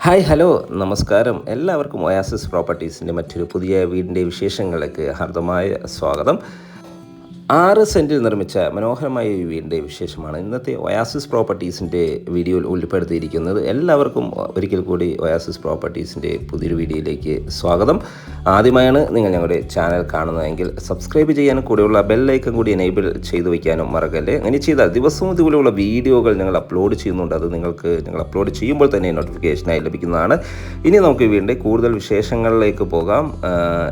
Hi hello നമസ്കാരം. എല്ലാവർക്കും oasis പ്രോപ്പർട്ടീസിൻ്റെ മറ്റൊരു പുതിയ വീടിൻ്റെ വിശേഷങ്ങളിലേക്ക് ഹാർദമായ സ്വാഗതം. 6 സെൻറ്റിൽ നിർമ്മിച്ച മനോഹരമായ ഈ വീടിൻ്റെ വിശേഷമാണ് ഇന്നത്തെ ഒയാസിസ് പ്രോപ്പർട്ടീസിൻ്റെ വീഡിയോയിൽ ഉൾപ്പെടുത്തിയിരിക്കുന്നത്. എല്ലാവർക്കും ഒരിക്കൽ കൂടി ഒയാസിസ് പ്രോപ്പർട്ടീസിൻ്റെ പുതിയൊരു വീഡിയോയിലേക്ക് സ്വാഗതം. ആദ്യമായാണ് നിങ്ങൾ ഞങ്ങളുടെ ചാനൽ കാണുന്നതെങ്കിൽ സബ്സ്ക്രൈബ് ചെയ്യാനും കൂടെയുള്ള ബെല്ലൈക്കൺ കൂടി എനേബിൾ ചെയ്തു വയ്ക്കാനും മറക്കല്ലേ. അങ്ങനെ ചെയ്താൽ ദിവസവും ഇതുപോലെയുള്ള വീഡിയോകൾ ഞങ്ങൾ അപ്ലോഡ് ചെയ്യുന്നുണ്ട്. അത് നിങ്ങൾക്ക് ഞങ്ങൾ അപ്ലോഡ് ചെയ്യുമ്പോൾ തന്നെ നോട്ടിഫിക്കേഷനായി ലഭിക്കുന്നതാണ്. ഇനി നമുക്ക് ഈ വീടിൻ്റെ കൂടുതൽ വിശേഷങ്ങളിലേക്ക് പോകാം.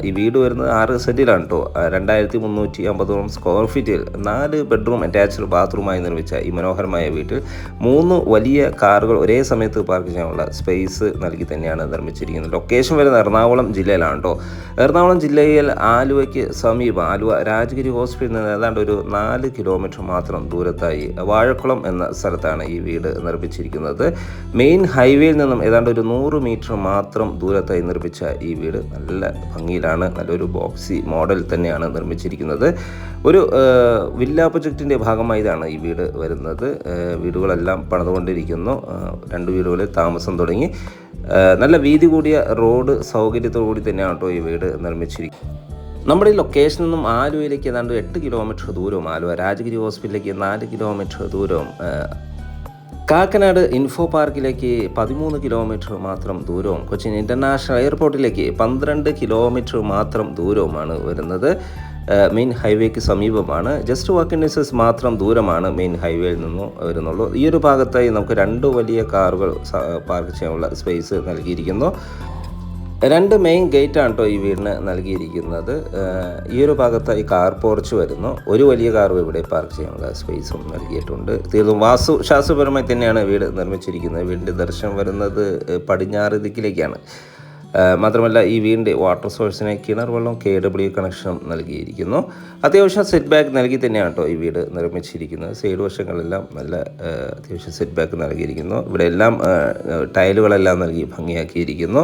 ഈ വീട് വരുന്നത് 6 സെൻറ്റിലാണ് കേട്ടോ. 2350 സ്ക്വയർ ഫീറ്റിൽ 4 ബെഡ്റൂം അറ്റാച്ച്ഡ് ബാത്റൂമായി നിർമ്മിച്ച ഈ മനോഹരമായ വീട്ടിൽ 3 വലിയ കാറുകൾ ഒരേ സമയത്ത് പാർക്ക് ചെയ്യാനുള്ള സ്പേസ് നൽകി തന്നെയാണ് നിർമ്മിച്ചിരിക്കുന്നത്. ലൊക്കേഷൻ വരുന്നത് എറണാകുളം ജില്ലയിലാണ് കേട്ടോ. എറണാകുളം ജില്ലയിൽ ആലുവയ്ക്ക് സമീപം ആലുവ രാജഗിരി ഹോസ്പിറ്റലിൽ നിന്ന് ഏതാണ്ട് ഒരു 4 കിലോമീറ്റർ മാത്രം ദൂരത്തായി വാഴക്കുളം എന്ന സ്ഥലത്താണ് ഈ വീട് നിർമ്മിച്ചിരിക്കുന്നത്. മെയിൻ ഹൈവേയിൽ നിന്നും ഏതാണ്ട് ഒരു 100 മീറ്റർ മാത്രം ദൂരത്തായി നിർമ്മിച്ച ഈ വീട് നല്ല ഭംഗിയിലാണ്. നല്ലൊരു ബോക്സി മോഡൽ തന്നെയാണ് നിർമ്മിച്ചിരിക്കുന്നത്. ഒരു വില്ല പ്രൊജക്റ്റിൻ്റെ ഭാഗമായിട്ടാണ് ഈ വീട് വരുന്നത്. വീടുകളെല്ലാം പണിതുകൊണ്ടിരിക്കുന്നു. 2 വീടുകളിൽ താമസം തുടങ്ങി. നല്ല വീതി കൂടിയ റോഡ് സൗകര്യത്തോടു കൂടി തന്നെയാണ് കേട്ടോ ഈ വീട് നിർമ്മിച്ചിരിക്കുന്നത്. നമ്മുടെ ഈ ലൊക്കേഷനിൽ നിന്നും ആലുവയിലേക്ക് ഏതാണ്ട് 8 കിലോമീറ്റർ ദൂരവും ആലുവ രാജഗിരി ഹോസ്പിറ്റലിലേക്ക് 4 കിലോമീറ്റർ ദൂരവും കാക്കനാട് ഇൻഫോ പാർക്കിലേക്ക് 13 കിലോമീറ്റർ മാത്രം ദൂരവും കൊച്ചിൻ ഇൻ്റർനാഷണൽ എയർപോർട്ടിലേക്ക് 12 കിലോമീറ്റർ മാത്രം ദൂരവുമാണ് വരുന്നത്. മെയിൻ ഹൈവേക്ക് സമീപമാണ്. ജസ്റ്റ് വാക്കിംഗ് ഡിസ്റ്റൻസ് മാത്രം ദൂരമാണ് മെയിൻ ഹൈവേയിൽ നിന്നും വരുന്നുള്ളൂ. ഈ ഒരു ഭാഗത്തായി നമുക്ക് 2 വലിയ കാറുകൾ പാർക്ക് ചെയ്യാനുള്ള സ്പേസ് നൽകിയിരിക്കുന്നു. 2 മെയിൻ ഗേറ്റാണ് കേട്ടോ ഈ വീടിന് നൽകിയിരിക്കുന്നത്. ഈ ഒരു ഭാഗത്തായി കാർ പോർച്ച് വരുന്നു. ഒരു വലിയ കാർ ഇവിടെ പാർക്ക് ചെയ്യാനുള്ള സ്പേസും നൽകിയിട്ടുണ്ട്. തീർത്തും ശാസ്ത്രപരമായി തന്നെയാണ് വീട് നിർമ്മിച്ചിരിക്കുന്നത്. വീടിൻ്റെ ദർശനം വരുന്നത് പടിഞ്ഞാറ് ദിക്കിലേക്കാണ്. മാത്രമല്ല ഈ വീടിൻ്റെ വാട്ടർ സോഴ്സിന് കിണർ വെള്ളം KW കണക്ഷനും നൽകിയിരിക്കുന്നു. അത്യാവശ്യം സെറ്റ് ബാക്ക് നൽകി തന്നെയാണ് കേട്ടോ ഈ വീട് നിർമ്മിച്ചിരിക്കുന്നത്. സൈഡ് വശങ്ങളെല്ലാം നല്ല അത്യാവശ്യം സെറ്റ് ബാക്ക് നൽകിയിരിക്കുന്നു. ഇവിടെ എല്ലാം ടൈലുകളെല്ലാം നൽകി ഭംഗിയാക്കിയിരിക്കുന്നു.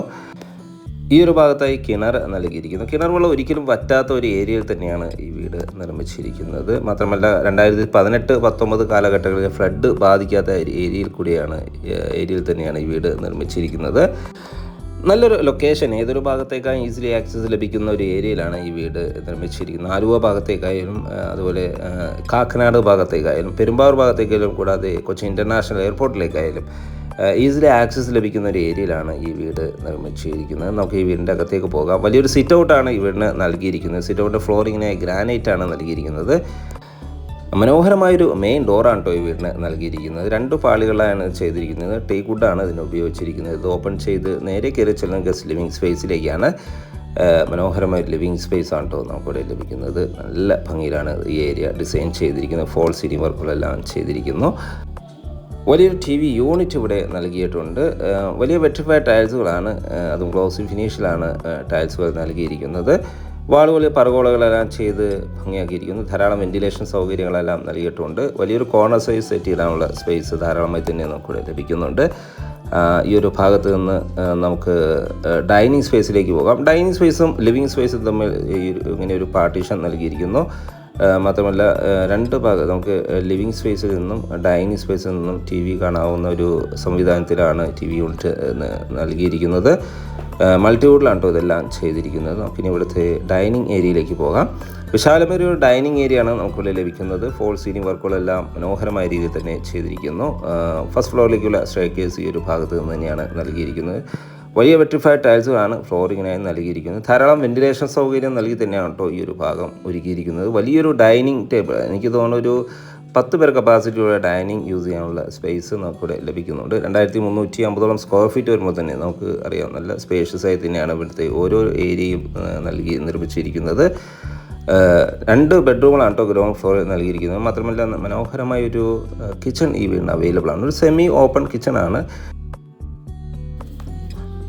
ഈ ഒരു ഭാഗത്തായി കിണർ നൽകിയിരിക്കുന്നു. കിണർ വെള്ളം ഒരിക്കലും വറ്റാത്ത ഒരു ഏരിയയിൽ തന്നെയാണ് ഈ വീട് നിർമ്മിച്ചിരിക്കുന്നത്. മാത്രമല്ല 2018-19 കാലഘട്ടങ്ങളിൽ ഫ്ലഡ് ബാധിക്കാത്ത ഏരിയയിൽ തന്നെയാണ് ഈ വീട് നിർമ്മിച്ചിരിക്കുന്നത്. നല്ലൊരു ലൊക്കേഷൻ, ഏതൊരു ഭാഗത്തേക്കായും ഈസിലി ആക്സസ് ലഭിക്കുന്ന ഒരു ഏരിയയിലാണ് ഈ വീട് നിർമ്മിച്ചിരിക്കുന്നത്. ആലുവ ഭാഗത്തേക്കായാലും അതുപോലെ കാക്കനാട് ഭാഗത്തേക്കായാലും പെരുമ്പാവൂർ ഭാഗത്തേക്കായാലും കൂടാതെ കൊച്ചി ഇൻ്റർനാഷണൽ എയർപോർട്ടിലേക്കായാലും ഈസിലി ആക്സസ് ലഭിക്കുന്ന ഒരു ഏരിയയിലാണ് ഈ വീട് നിർമ്മിച്ചിരിക്കുന്നത്. നമുക്ക് ഈ വീടിൻ്റെ അകത്തേക്ക് പോകാം. വലിയൊരു സിറ്റ് ഔട്ടാണ് ഈ വീടിന് നൽകിയിരിക്കുന്നത്. സിറ്റ് ഔട്ട് ഫ്ലോറിങ്ങിനെ ഗ്രാനൈറ്റാണ് നൽകിയിരിക്കുന്നത്. മനോഹരമായൊരു മെയിൻ ഡോറാണ് കേട്ടോ ഈ വീടിന് നൽകിയിരിക്കുന്നത്. 2 പാളികളാണ് ചെയ്തിരിക്കുന്നത്. ടേക്ക് വുഡാണ് ഇതിന് ഉപയോഗിച്ചിരിക്കുന്നത്. ഇത് ഓപ്പൺ ചെയ്ത് നേരെ കയറി ചെല്ലുന്ന ഗസ്റ്റ് ലിവിങ് സ്പേസിലേക്കാണ്. മനോഹരമായ ലിവിങ് സ്പേസ് ആണ് കേട്ടോ നമുക്കിവിടെ ലഭിക്കുന്നത്. നല്ല ഭംഗിയിലാണ് ഈ ഏരിയ ഡിസൈൻ ചെയ്തിരിക്കുന്നത്. ഫോൾ സീലിംഗ് വർക്കുകളെല്ലാം ചെയ്തിരിക്കുന്നു. വലിയൊരു TV യൂണിറ്റ് ഇവിടെ നൽകിയിട്ടുണ്ട്. വലിയ വെട്രിഫൈഡ് ടൈൽസുകളാണ്, അതും ഗ്ലോസി ഫിനിഷിലാണ് ടൈൽസുകൾ നൽകിയിരിക്കുന്നത്. വാളുകളിൽ പർഗോളകളെല്ലാം ചെയ്ത് ഭംഗിയാക്കിയിരിക്കുന്നു. ധാരാളം വെന്റിലേഷൻ സൗകര്യങ്ങളെല്ലാം നൽകിയിട്ടുണ്ട്. വലിയൊരു കോർണർ സൈസ് സെറ്റ് ചെയ്യാനുള്ള സ്പേസ് ധാരാളമായി തന്നെ നമുക്കിവിടെ ലഭിക്കുന്നുണ്ട്. ഈ ഒരു ഭാഗത്ത് നിന്ന് നമുക്ക് ഡൈനിങ് സ്പേസിലേക്ക് പോകാം. ഡൈനിങ് സ്പേസും ലിവിങ് സ്പേസും തമ്മിൽ ഇങ്ങനെ ഒരു പാർട്ടീഷൻ നൽകിയിരിക്കുന്നു. മാത്രമല്ല 2 ഭാഗം നമുക്ക് ലിവിങ് സ്പേസിൽ നിന്നും ഡൈനിങ് സ്പേസിൽ നിന്നും TV കാണാവുന്ന ഒരു സംവിധാനത്തിലാണ് TV യൂണിറ്റ് നൽകിയിരിക്കുന്നത്. മൾട്ടിവുഡിലാണ് കേട്ടോ ഇതെല്ലാം ചെയ്തിരിക്കുന്നത്. നമുക്കിനി ഇവിടുത്തെ ഡൈനിങ് ഏരിയയിലേക്ക് പോകാം. വിശാലമൊരു ഡൈനിങ് ഏരിയയാണ് നമുക്കിവിടെ ലഭിക്കുന്നത്. ഫോൾ സീലിംഗ് വർക്കുകളെല്ലാം മനോഹരമായ രീതിയിൽ തന്നെ ചെയ്തിരിക്കുന്നു. ഫസ്റ്റ് ഫ്ലോറിലേക്കുള്ള സ്റ്റെയർകേസ് ഈ ഒരു ഭാഗത്ത് നിന്ന് തന്നെയാണ് നൽകിയിരിക്കുന്നത്. വലിയ വെട്രിഫൈഡ് ടൈൽസുകളാണ് ഫ്ലോറിങ്ങിനായി നൽകിയിരിക്കുന്നത്. ധാരാളം വെന്റിലേഷൻ സൗകര്യം നൽകി തന്നെയാണ് കേട്ടോ ഈ ഒരു ഭാഗം ഒരുക്കിയിരിക്കുന്നത്. വലിയൊരു ഡൈനിങ് ടേബിൾ, എനിക്ക് തോന്നുന്നു ഒരു 10 പേർ കപ്പാസിറ്റിയുള്ള ഡൈനിങ് യൂസ് ചെയ്യാനുള്ള സ്പേസ് നമുക്കിവിടെ ലഭിക്കുന്നുണ്ട്. 2350 സ്ക്വയർ ഫീറ്റ് വരുമ്പോൾ തന്നെ നമുക്ക് അറിയാം നല്ല സ്പേഷ്യസ് ആയി തന്നെയാണ് ഇവിടുത്തെ ഓരോ ഏരിയയും നിർമ്മിച്ചിരിക്കുന്നത്. 2 ബെഡ്റൂമുകളാണ് കേട്ടോ ഗ്രൗണ്ട് ഫ്ലോറിൽ നൽകിയിരിക്കുന്നത്. മാത്രമല്ല മനോഹരമായൊരു കിച്ചൺ ഈ വീടിന് അവൈലബിൾ ആണ്. ഒരു സെമി ഓപ്പൺ കിച്ചണാണ്.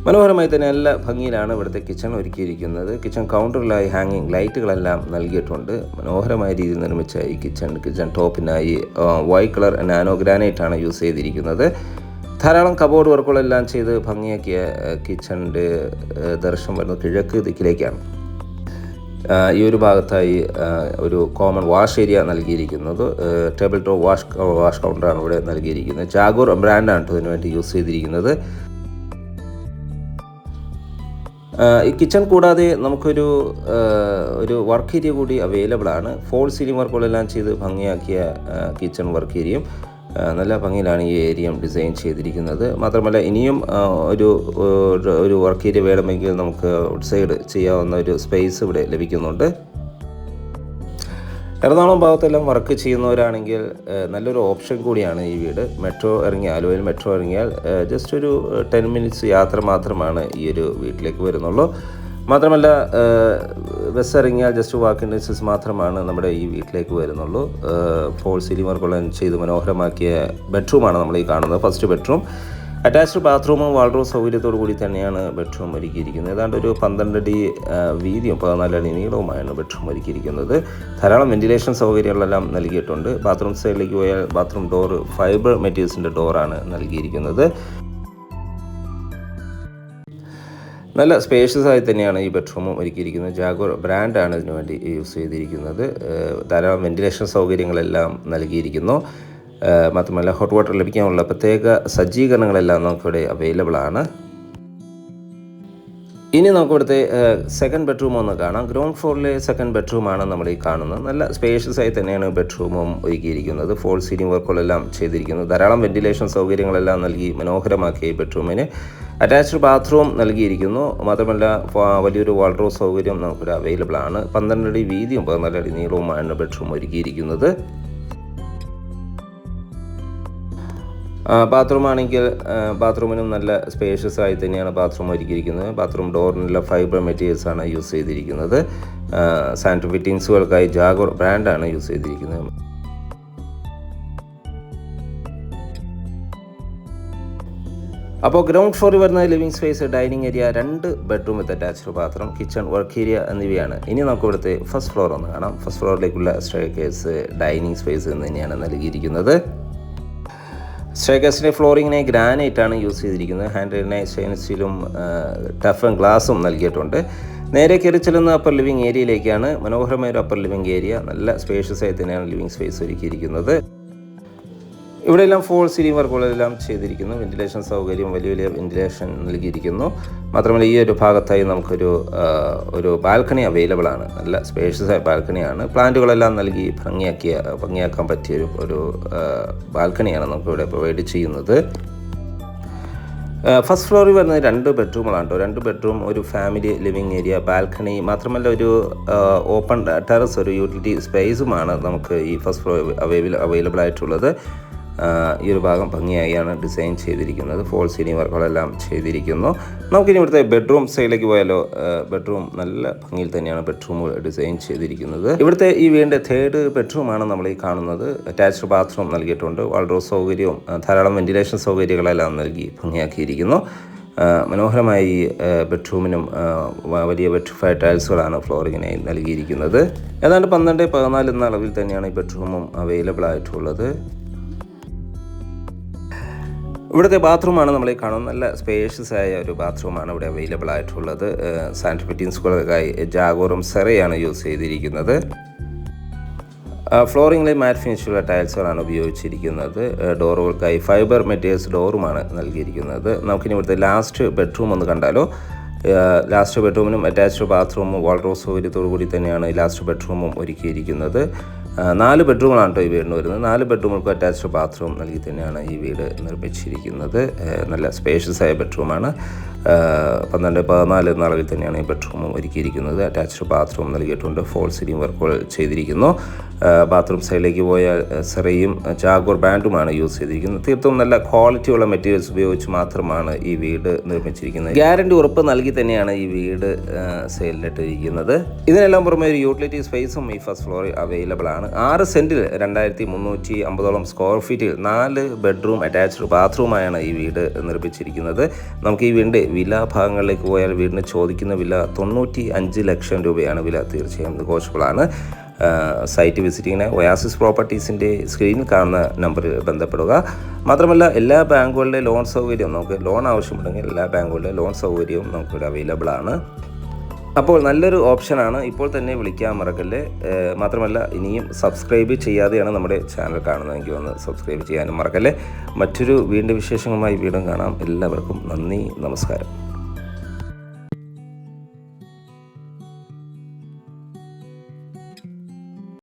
മനോഹരമായി തന്നെ നല്ല ഭംഗിയിലാണ് ഇവിടുത്തെ കിച്ചൺ ഒരുക്കിയിരിക്കുന്നത്. കിച്ചൺ കൗണ്ടറിലായി ഹാങ്ങിങ് ലൈറ്റുകളെല്ലാം നൽകിയിട്ടുണ്ട്. മനോഹരമായ രീതിയിൽ നിർമ്മിച്ച ഈ കിച്ചൺ ടോപ്പിനായി വൈറ്റ് കളർ നാനോ ഗ്രാനൈറ്റാണ് യൂസ് ചെയ്തിരിക്കുന്നത്. ധാരാളം കബോർഡ് വർക്കുകളെല്ലാം ചെയ്ത് ഭംഗിയാക്കിയ കിച്ചണിൻ്റെ ദർശനം വരുന്നത് കിഴക്ക് ദിക്കിലേക്കാണ്. ഈ ഒരു ഭാഗത്തായി ഒരു കോമൺ വാഷ് ഏരിയ നൽകിയിരിക്കുന്നത്. ടേബിൾ ടോപ്പ് വാഷ് കൗണ്ടറാണ് ഇവിടെ നൽകിയിരിക്കുന്നത്. ജാഗൂർ ബ്രാൻഡാണ് ഇതിനു വേണ്ടി യൂസ് ചെയ്തിരിക്കുന്നത്. ഈ കിച്ചൺ കൂടാതെ നമുക്കൊരു വർക്ക് ഏരിയ കൂടി അവൈലബിൾ ആണ്. ഫോൾ സീലിംഗ് വർക്കുകളെല്ലാം ചെയ്ത് ഭംഗിയാക്കിയ കിച്ചൺ വർക്ക് ഏരിയയും നല്ല ഭംഗിയിലാണ് ഈ ഏരിയ ഡിസൈൻ ചെയ്തിരിക്കുന്നത്. മാത്രമല്ല ഇനിയും ഒരു വർക്ക് ഏരിയ വേണമെങ്കിൽ നമുക്ക് ഔട്ട്സൈഡ് ചെയ്യാവുന്ന ഒരു സ്പേസ് ഇവിടെ ലഭിക്കുന്നുണ്ട്. എറണാകുളം ഭാഗത്തെല്ലാം വർക്ക് ചെയ്യുന്നവരാണെങ്കിൽ നല്ലൊരു ഓപ്ഷൻ കൂടിയാണ് ഈ വീട്. ആലുവയിൽ മെട്രോ ഇറങ്ങിയാൽ ജസ്റ്റ് ഒരു 10 മിനിറ്റ്സ് യാത്ര മാത്രമാണ് ഈ ഒരു വീട്ടിലേക്ക് വരുന്നുള്ളൂ. മാത്രമല്ല ബസ് ഇറങ്ങിയാൽ ജസ്റ്റ് വാക്കിംഗ് ഡിസ്റ്റൻസ് മാത്രമാണ് നമ്മുടെ ഈ വീട്ടിലേക്ക് വരുന്നുള്ളൂ. ഫോൾ സീലിംഗ് വർക്കുകൾ ചെയ്ത് മനോഹരമാക്കിയ ബെഡ്റൂമാണ് നമ്മൾ ഈ കാണുന്നത്. ഫസ്റ്റ് ബെഡ്റൂം അറ്റാച്ച്ഡ് ബാത്റൂമും വാൾഡ്രോബ് സൗകര്യത്തോടു കൂടി തന്നെയാണ് ബെഡ്റൂം ഒരുക്കിയിരിക്കുന്നത്. ഏതാണ്ട് ഒരു 12 അടി വീതിയും 14 അടി നീളവുമാണ് ബെഡ്റൂം ഒരുക്കിയിരിക്കുന്നത്. ധാരാളം വെന്റിലേഷൻ സൗകര്യങ്ങളെല്ലാം നൽകിയിട്ടുണ്ട്. ബാത്റൂം സൈഡിലേക്ക് പോയാൽ ബാത്റൂം ഡോർ ഫൈബർ മെറ്റീരിയൽസിൻ്റെ ഡോറാണ് നൽകിയിരിക്കുന്നത്. നല്ല സ്പേഷ്യസ് ആയി തന്നെയാണ് ഈ ബെഡ്റൂമും ഒരുക്കിയിരിക്കുന്നത്. ജാഗോർ ബ്രാൻഡാണ് ഇതിനു വേണ്ടി യൂസ് ചെയ്തിരിക്കുന്നത്. ധാരാളം വെന്റിലേഷൻ സൗകര്യങ്ങളെല്ലാം നൽകിയിരിക്കുന്നു. മാത്രമല്ല ഹോട്ട് വാട്ടർ ലഭിക്കാനുള്ള പ്രത്യേക സജ്ജീകരണങ്ങളെല്ലാം നമുക്കിവിടെ അവൈലബിൾ ആണ്. ഇനി നമുക്കിവിടുത്തെ സെക്കൻഡ് ബെഡ്റൂം ഒന്ന് കാണാം. ഗ്രൗണ്ട് ഫ്ലോറിലെ സെക്കൻഡ് ബെഡ്റൂമാണ് നമ്മൾ ഈ കാണുന്നത്. നല്ല സ്പേഷ്യസ് ആയി തന്നെയാണ് ബെഡ്റൂമും ഒരുക്കിയിരിക്കുന്നത്. ഫോൾ സീലിംഗ് വർക്കുകളെല്ലാം ചെയ്തിരിക്കുന്നത്. ധാരാളം വെന്റിലേഷൻ സൗകര്യങ്ങളെല്ലാം നൽകി മനോഹരമാക്കിയ ഈ ബെഡ്റൂമിന് അറ്റാച്ച്ഡ് ബാത്റൂം നൽകിയിരിക്കുന്നു. മാത്രമല്ല വലിയൊരു വാൾഡ്രോബ് സൗകര്യം നമുക്കിവിടെ അവൈലബിൾ ആണ്. 12 അടി വീതിയും 14 അടി നീളവുമാണ് ബെഡ്റൂം ഒരുക്കിയിരിക്കുന്നത്. ബാത്റൂം ആണെങ്കിൽ ബാത്റൂമിനും നല്ല സ്പേഷ്യസ് ആയി തന്നെയാണ് ബാത്റൂം ഒരുക്കിയിരിക്കുന്നത്. ബാത്റൂം ഡോറിനുള്ള ഫൈബർ മെറ്റീരിയൽസാണ് യൂസ് ചെയ്തിരിക്കുന്നത്. സാനിറ്ററി ഫിറ്റിങ്സുകൾക്കായി ജാഗോർ ബ്രാൻഡാണ് യൂസ് ചെയ്തിരിക്കുന്നത്. അപ്പോൾ ഗ്രൗണ്ട് ഫ്ലോറിൽ വരുന്ന living space, dining area, 2 bedroom with attached bathroom, kitchen, work area എന്നിവയാണ്. ഇനി നമുക്ക് ഇവിടുത്തെ ഫസ്റ്റ് ഫ്ലോർ ഒന്ന് കാണാം. ഫസ്റ്റ് ഫ്ലോറിലേക്കുള്ള സ്റ്റെയർകേസ് ഡൈനിങ് സ്പേസ് എന്ന് തന്നെയാണ് നൽകിയിരിക്കുന്നത്. സ്റ്റെയർകേസിൻ്റെ ഫ്ലോറിങ്ങിനെ ഗ്രാനൈറ്റാണ് യൂസ് ചെയ്തിരിക്കുന്നത്. ഹാൻഡിലിനെ സ്റ്റെയിൻലെസ് സ്റ്റീലും ടഫ് ഗ്ലാസും നൽകിയിട്ടുണ്ട്. നേരെ കയറി ചെല്ലുന്ന അപ്പർ ലിവിംഗ് ഏരിയയിലേക്കാണ്. മനോഹരമായ ഒരു അപ്പർ ലിവിംഗ് ഏരിയ. നല്ല സ്പേഷ്യസ് ആയി തന്നെയാണ് ലിവിംഗ് സ്പേസ് ഒരുക്കിയിരിക്കുന്നത്. ഇവിടെയെല്ലാം ഫോൾ സീലിംഗ് വർക്കുകളെല്ലാം ചെയ്തിരിക്കുന്നു. വെന്റിലേഷൻ സൗകര്യം, വലിയ വെന്റിലേഷൻ നൽകിയിരിക്കുന്നു. മാത്രമല്ല ഈ ഒരു ഭാഗത്തായി നമുക്കൊരു ബാൽക്കണി അവൈലബിൾ ആണ്. നല്ല സ്പേഷ്യസ് ആയ ബാൽക്കണിയാണ്. പ്ലാന്റുകളെല്ലാം നൽകി ഭംഗിയാക്കാൻ പറ്റിയ ഒരു ബാൽക്കണിയാണ് നമുക്കിവിടെ പ്രൊവൈഡ് ചെയ്യുന്നത്. ഫസ്റ്റ് ഫ്ലോറിൽ വരുന്നത് 2 ബെഡ്റൂമുകളാണ്. 2 ബെഡ്റൂം, ഒരു ഫാമിലി ലിവിംഗ് ഏരിയ, ബാൽക്കണി, മാത്രമല്ല ഒരു ഓപ്പൺ ടെറസ്, ഒരു യൂട്ടിലിറ്റി സ്പേസുമാണ് നമുക്ക് ഈ ഫസ്റ്റ് ഫ്ലോർ അവൈലബിൾ ആയിട്ടുള്ളത്. ഈ ഒരു ഭാഗം ഭംഗിയായാണ് ഡിസൈൻ ചെയ്തിരിക്കുന്നത്. ഫോൾ സീലിംഗ് വർക്കുകളെല്ലാം ചെയ്തിരിക്കുന്നു. നമുക്കിനി ഇവിടുത്തെ ബെഡ്റൂം സൈഡിലേക്ക് പോയാലോ. ബെഡ്റൂം നല്ല ഭംഗിയിൽ തന്നെയാണ് ബെഡ്റൂം ഡിസൈൻ ചെയ്തിരിക്കുന്നത്. ഇവിടുത്തെ ഈ വീടിൻ്റെ 3rd ബെഡ്റൂമാണ് നമ്മൾ ഈ കാണുന്നത്. അറ്റാച്ച്ഡ് ബാത്റൂം നൽകിയിട്ടുണ്ട്. വാൾഡ്രോബ് സൗകര്യവും ധാരാളം വെന്റിലേഷൻ സൗകര്യങ്ങളെല്ലാം നൽകി ഭംഗിയാക്കിയിരിക്കുന്നു. മനോഹരമായി ബെഡ്റൂമിനും വലിയ വെട്രിഫൈ ടൈൽസുകളാണ് ഫ്ലോറിങ്ങിനായി നൽകിയിരിക്കുന്നത്. ഏതാണ്ട് 12x14 എന്ന അളവിൽ തന്നെയാണ് ഈ ബെഡ്റൂമും അവൈലബിൾ ആയിട്ടുള്ളത്. ഇവിടുത്തെ ബാത്റൂമാണ് നമ്മൾ ഈ കാണുന്നത്. നല്ല സ്പേഷ്യസ് ആയ ഒരു ബാത്റൂമാണ് ഇവിടെ അവൈലബിൾ ആയിട്ടുള്ളത്. സാനിറ്ററി ഫിറ്റിങ്സുകൾക്കായി ജാഗോറും സെറയാണ് യൂസ് ചെയ്തിരിക്കുന്നത്. ഫ്ലോറിങ്ങിലെ മാറ്റ് ഫിനിഷുള്ള ടൈൽസുകളാണ് ഉപയോഗിച്ചിരിക്കുന്നത്. ഡോറുകൾക്കായി ഫൈബർ മെറ്റീരിയൽസ് ഡോറുമാണ് നൽകിയിരിക്കുന്നത്. നമുക്കിനി ഇവിടുത്തെ ലാസ്റ്റ് ബെഡ്റൂം ഒന്ന് കണ്ടാലോ. ലാസ്റ്റ് ബെഡ്റൂമിനും അറ്റാച്ച്ഡ് ബാത്റൂമും വാൾഡ്രോബ് സൗകര്യത്തോടു കൂടി തന്നെയാണ് ഈ ലാസ്റ്റ് ബെഡ്റൂമും ഒരുക്കിയിരിക്കുന്നത്. 4 ബെഡ്റൂമുകളാണ് കേട്ടോ ഈ വീടിന് വരുന്നത്. 4 ബെഡ്റൂമുകൾക്ക് അറ്റാച്ച്ഡ് ബാത്റൂം നൽകി തന്നെയാണ് ഈ വീട് നിർമ്മിച്ചിരിക്കുന്നത്. നല്ല സ്പേഷ്യസ് ആയ ബെഡ്റൂമാണ്. 12x14 എന്ന അളവിൽ തന്നെയാണ് ഈ ബെഡ്റൂമും ഒരുക്കിയിരിക്കുന്നത്. അറ്റാച്ച്ഡ് ബാത്റൂം നൽകിയിട്ടുണ്ട്. ഫോൾ സീലിംഗ് വർക്കുകൾ ചെയ്തിരിക്കുന്നു. ബാത്റൂം സൈഡിലേക്ക് പോയാൽ സെറയും ജാഗോർ ബ്രാൻഡുമാണ് യൂസ് ചെയ്തിരിക്കുന്നത്. തീർത്തും നല്ല ക്വാളിറ്റിയുള്ള മെറ്റീരിയൽസ് ഉപയോഗിച്ച് മാത്രമാണ് ഈ വീട് നിർമ്മിച്ചിരിക്കുന്നത്. ഗ്യാരണ്ടി ഉറപ്പ് നൽകി തന്നെയാണ് ഈ വീട് സെയിലിട്ടിരിക്കുന്നത്. ഇതിനെല്ലാം പുറമെ ഒരു യൂട്ടിലിറ്റി സ്പേസും ഈ ഫസ്റ്റ് ഫ്ലോറിൽ അവൈലബിൾ ആണ്. 6 സെൻറ്റിൽ 2350ഓളം സ്ക്വയർ ഫീറ്റിൽ 4 ബെഡ്റൂം അറ്റാച്ച്ഡ് ബാത്റൂമായാണ് ഈ വീട് നിർമ്മിച്ചിരിക്കുന്നത്. നമുക്ക് ഈ വീടിൻ്റെ വില ഭാഗങ്ങളിലേക്ക് പോയാൽ വീടിന് ചോദിക്കുന്ന വില 95 ലക്ഷം രൂപയാണ് വില. തീർച്ചയായും നെഗോഷ്യബിളാണ്. സൈറ്റ് വിസിറ്റിങ്ങിന് ഒയാസിസ് പ്രോപ്പർട്ടീസിൻ്റെ സ്ക്രീനിൽ കാണുന്ന നമ്പറിൽ ബന്ധപ്പെടുക. മാത്രമല്ല എല്ലാ ബാങ്കുകളുടെ ലോൺ സൗകര്യവും, നമുക്ക് ലോൺ ആവശ്യമുണ്ടെങ്കിൽ എല്ലാ ബാങ്കുകളുടെ ലോൺ സൗകര്യവും നമുക്കിവിടെ അവൈലബിൾ ആണ്. അപ്പോൾ നല്ലൊരു ഓപ്ഷനാണ്. ഇപ്പോൾ തന്നെ വിളിക്കാൻ മറക്കല്ലേ. മാത്രമല്ല ഇനിയും സബ്സ്ക്രൈബ് ചെയ്യാതെയാണ് നമ്മുടെ ചാനൽ കാണുന്നതെങ്കിൽ ഒന്ന് സബ്സ്ക്രൈബ് ചെയ്യാനും മറക്കല്ലേ. മറ്റൊരു വീണ്ടും വിശേഷങ്ങളുമായി വീണ്ടും കാണാം. എല്ലാവർക്കും നന്ദി, നമസ്കാരം.